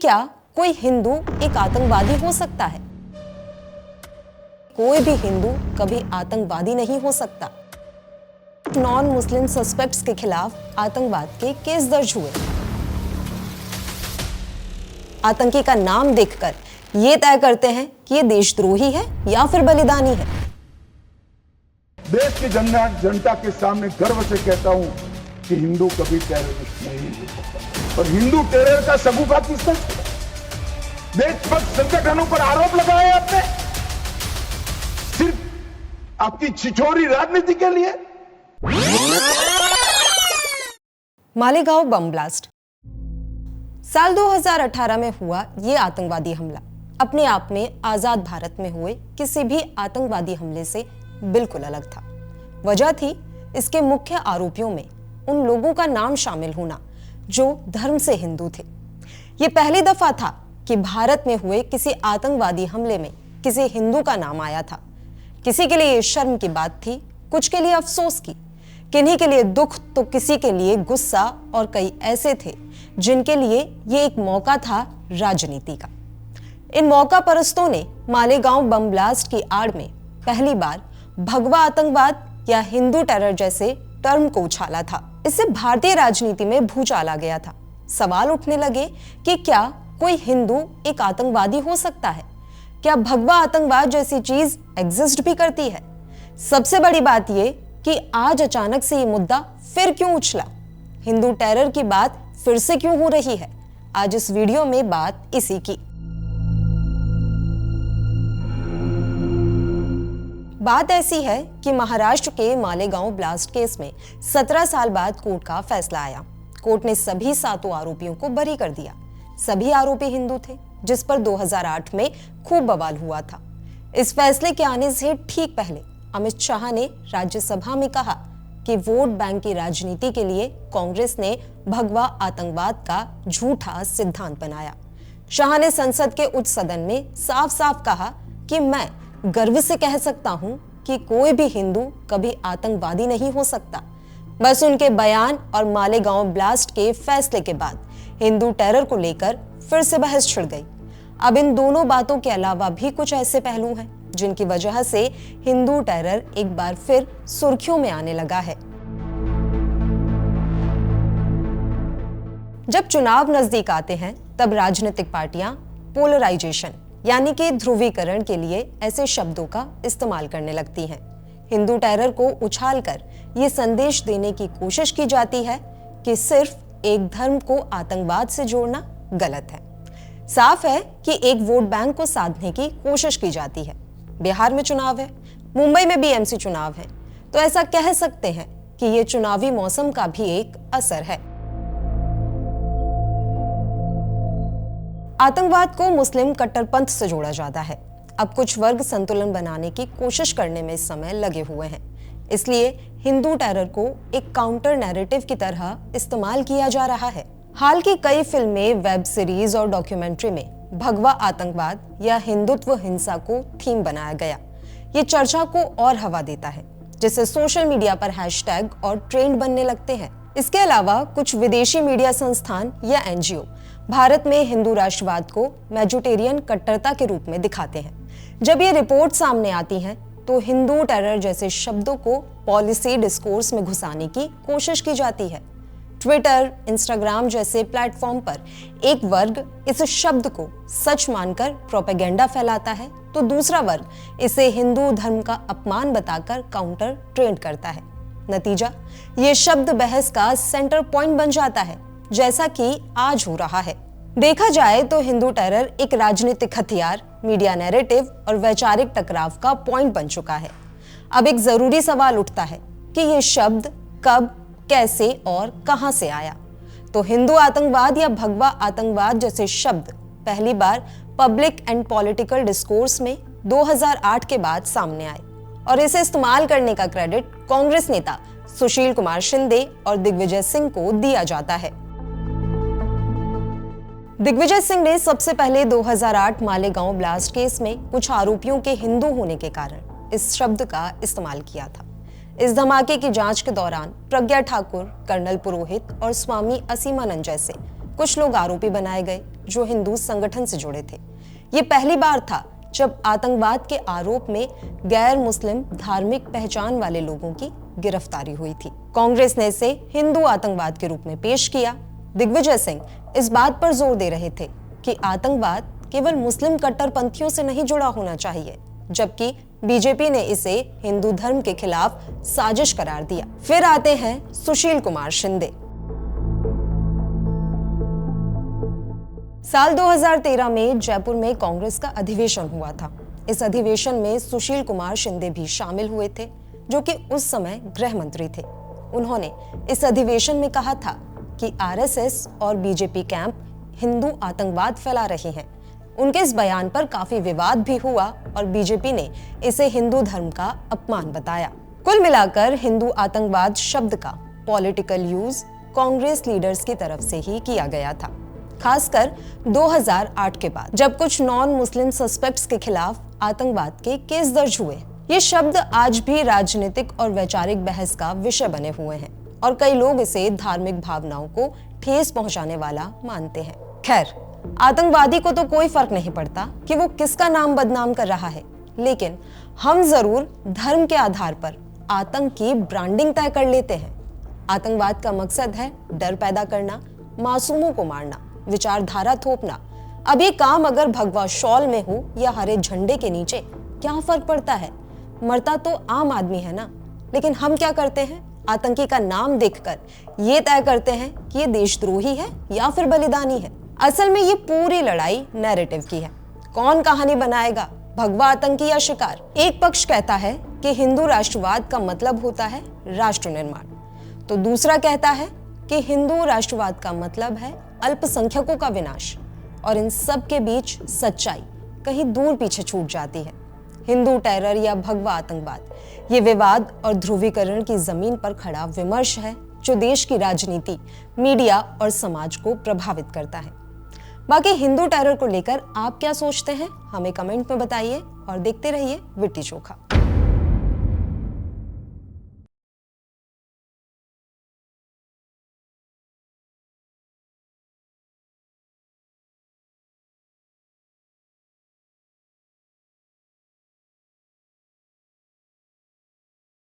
क्या कोई हिंदू एक आतंकवादी हो सकता है? कोई भी हिंदू कभी आतंकवादी नहीं हो सकता। नॉन मुस्लिम सस्पेक्ट्स के खिलाफ आतंकवाद के केस दर्ज हुए। आतंकी का नाम देखकर ये तय करते हैं कि ये देशद्रोही है या फिर बलिदानी है। देश की जनता के सामने गर्व से कहता हूं कि हिंदू कभी टेररिस्ट नहीं है। और हिंदू टेरर का सगुफा किसका? देशभक्त संगठनों पर आरोप लगाए आपने, सिर्फ आपकी छिछोरी राजनीति के लिए। Malegaon bomb blast. साल 2018 में हुआ ये आतंकवादी हमला अपने आप में आजाद भारत में हुए किसी भी आतंकवादी हमले से बिल्कुल अलग था। वजह थी इसके मुख्य आरोपियों में उन लोगों का नाम शामिल होना जो धर्म से हिंदू थे। ये पहली दफा था कि भारत में हुए किसी आतंकवादी हमले में किसी हिंदू का नाम आया था। किसी के लिए शर्म की बात थी, कुछ के लिए अफसोस की, किन्हीं के लिए दुख तो किसी के लिए गुस्सा, और कई ऐसे थे जिनके लिए ये एक मौका था राजनीति का। इन मौका परस्तों ने मालेगांव बम ब्लास्ट की आड़ में पहली बार भगवा आतंकवाद या हिंदू टेरर जैसे टर्म को उछाला था। इससे भारतीय राजनीति में भूचाल आ गया था। सवाल उठने लगे कि क्या कोई हिंदू एक आतंकवादी हो सकता है? क्या भगवा आतंकवाद जैसी चीज एग्जिस्ट भी करती है? सबसे बड़ी बात यह कि आज अचानक से ये मुद्दा फिर क्यों उछला? हिंदू टेरर की बात फिर से क्यों हो रही है? आज इस वीडियो में बात इसी की। बात ऐसी है कि महाराष्ट्र के मालेगांव ब्लास्ट केस में 17 साल बाद कोर्ट का फैसला आया। कोर्ट ने सभी 7 आरोपियों को बरी कर दिया। सभी आरोपी हिंदू थे, जिस पर 2008 में खूब बवाल हुआ था। इस फैसले के आने से ठीक पहले अमित शाह ने राज्यसभा में कहा कि वोट बैंक की राजनीति के लिए कांग्रेस ने भगवा आतंकवाद का झूठा सिद्धांत बनाया। शाह ने संसद के उच्च सदन में साफ साफ कहा कि मैं गर्व से कह सकता हूं कि कोई भी हिंदू कभी आतंकवादी नहीं हो सकता। बस उनके बयान और मालेगांव ब्लास्ट के फैसले के बाद हिंदू टेरर को लेकर फिर से बहस छिड़ गई। अब इन दोनों बातों के अलावा भी कुछ ऐसे पहलू हैं जिनकी वजह से हिंदू टेरर एक बार फिर सुर्खियों में आने लगा है। जब चुनाव नजदीक आते हैं तब राजनीतिक पार्टियां पोलराइजेशन यानी कि ध्रुवीकरण के लिए ऐसे शब्दों का इस्तेमाल करने लगती हैं। हिंदू टेरर को उछालकर ये संदेश देने की कोशिश की जाती है कि सिर्फ एक धर्म को आतंकवाद से जोड़ना गलत है। साफ है कि एक वोट बैंक को साधने की कोशिश की जाती है। बिहार में चुनाव है, मुंबई में बीएमसी चुनाव है, तो ऐसा कह सकते हैं कि ये चुनावी मौसम का भी एक असर है। आतंकवाद को मुस्लिम कट्टरपंथ से जोड़ा जाता है। अब कुछ वर्ग संतुलन बनाने की कोशिश करने में इस समय लगे हुए हैं। इसलिए हिंदू टेरर को एक काउंटर नैरेटिव की तरह इस्तेमाल किया जा रहा है। हाल की कई फिल्में, वेब सीरीज और डॉक्यूमेंट्री में भगवा आतंकवाद या हिंदुत्व हिंसा को थीम बनाया गया। ये चर्चा को और हवा देता है, जिससे सोशल मीडिया पर हैशटैग और ट्रेंड बनने लगते हैं। इसके अलावा कुछ विदेशी मीडिया संस्थान या एनजीओ भारत में हिंदू राष्ट्रवाद को मैजोरिटेरियन कट्टरता के रूप में दिखाते हैं। जब ये रिपोर्ट सामने आती हैं, तो हिंदू टेरर जैसे शब्दों को पॉलिसी डिस्कोर्स में घुसाने की कोशिश की जाती है। ट्विटर, इंस्टाग्राम जैसे प्लेटफॉर्म पर एक वर्ग इस शब्द को सच मानकर प्रोपेगेंडा फैलाता है, तो दूसरा वर्ग इसे हिंदू धर्म का अपमान बताकर काउंटर ट्रेंड करता है। नतीजा, ये शब्द बहस का सेंटर पॉइंट बन जाता है, जैसा कि आज हो रहा है। देखा जाए तो हिंदू टेरर एक राजनीतिक हथियार, मीडिया नैरेटिव और वैचारिक टकराव का पॉइंट बन चुका है। अब एक जरूरी सवाल उठता है कि ये शब्द कब, कैसे और कहां से आया? तो हिंदू आतंकवाद या भगवा आतंकवाद जैसे शब्द पहली बार पब्लिक एंड पॉलिटिकल डिस्कोर्स में 2008 के बाद सामने आए, और इसे इस्तेमाल करने का क्रेडिट कांग्रेस नेता सुशील कुमार शिंदे और दिग्विजय सिंह को दिया जाता है। दिग्विजय सिंह ने सबसे पहले 2008 मालेगांव ब्लास्ट केस में कुछ आरोपियों के हिंदू होने के कारण इस शब्द का इस्तेमाल किया था। इस धमाके की जांच के दौरान प्रज्ञा ठाकुर, कर्नल पुरोहित और स्वामी असीमानंद जैसे कुछ लोग आरोपी बनाए गए जो हिंदू संगठन से जुड़े थे। ये पहली बार था जब आतंकवाद के आरोप में गैर मुस्लिम धार्मिक पहचान वाले लोगों की गिरफ्तारी हुई थी। कांग्रेस ने इसे हिंदू आतंकवाद के रूप में पेश किया। दिग्विजय सिंह इस बात पर जोर दे रहे थे कि आतंकवाद केवल मुस्लिम कट्टरपंथियों से नहीं जुड़ा होना चाहिए, जबकि बीजेपी ने इसे हिंदू धर्म के खिलाफ साजिश करार दिया। फिर आते हैं सुशील कुमार शिंदे। साल 2013 में जयपुर में कांग्रेस का अधिवेशन हुआ था। इस अधिवेशन में सुशील कुमार शिंदे भी शामिल हुए थे, जो कि उस समय गृह मंत्री थे। उन्होंने इस अधिवेशन में कहा था कि आरएसएस और बीजेपी कैंप हिंदू आतंकवाद फैला रही हैं। उनके इस बयान पर काफी विवाद भी हुआ और बीजेपी ने इसे हिंदू धर्म का अपमान बताया। कुल मिलाकर हिंदू आतंकवाद शब्द का पॉलिटिकल यूज कांग्रेस लीडर्स की तरफ से ही किया गया था, खासकर 2008 के बाद, जब कुछ नॉन मुस्लिम सस्पेक्ट्स के खिलाफ आतंकवाद के केस दर्ज हुए। ये शब्द आज भी राजनीतिक और वैचारिक बहस का विषय बने हुए हैं और कई लोग इसे धार्मिक भावनाओं को ठेस पहुंचाने वाला मानते हैं। खैर, आतंकवादी को तो कोई फर्क नहीं पड़ता कि वो किसका नाम बदनाम कर रहा है, लेकिन हम जरूर धर्म के आधार पर आतंक की ब्रांडिंग तय कर लेते हैं। आतंकवाद का मकसद है डर पैदा करना, मासूमों को मारना, विचारधारा थोपना। अब ये काम अगर भगवा शॉल में हो या हरे झंडे के नीचे, क्या फर्क पड़ता है? मरता तो आम आदमी है ना। लेकिन हम क्या करते हैं? आतंकी का नाम देखकर ये तय करते हैं कि ये देशद्रोही है या फिर बलिदानी है। असल में ये पूरी लड़ाई नैरेटिव की है। कौन कहानी बनाएगा, भगवा आतंकी या शिकार? एक पक्ष कहता है कि हिंदू राष्ट्रवाद का मतलब होता है राष्ट्र निर्माण, तो दूसरा कहता है कि हिंदू राष्ट्रवाद का मतलब है अल्पसंख्यकों का विनाश। और इन सब के बीच सच्चाई कहीं दूर पीछे छूट जाती है। हिंदू टेरर या भगवा आतंकवाद ये विवाद और ध्रुवीकरण की जमीन पर खड़ा विमर्श है जो देश की राजनीति, मीडिया और समाज को प्रभावित करता है। बाकी हिंदू टेरर को लेकर आप क्या सोचते हैं, हमें कमेंट में बताइए और देखते रहिए विट्टी चोखा।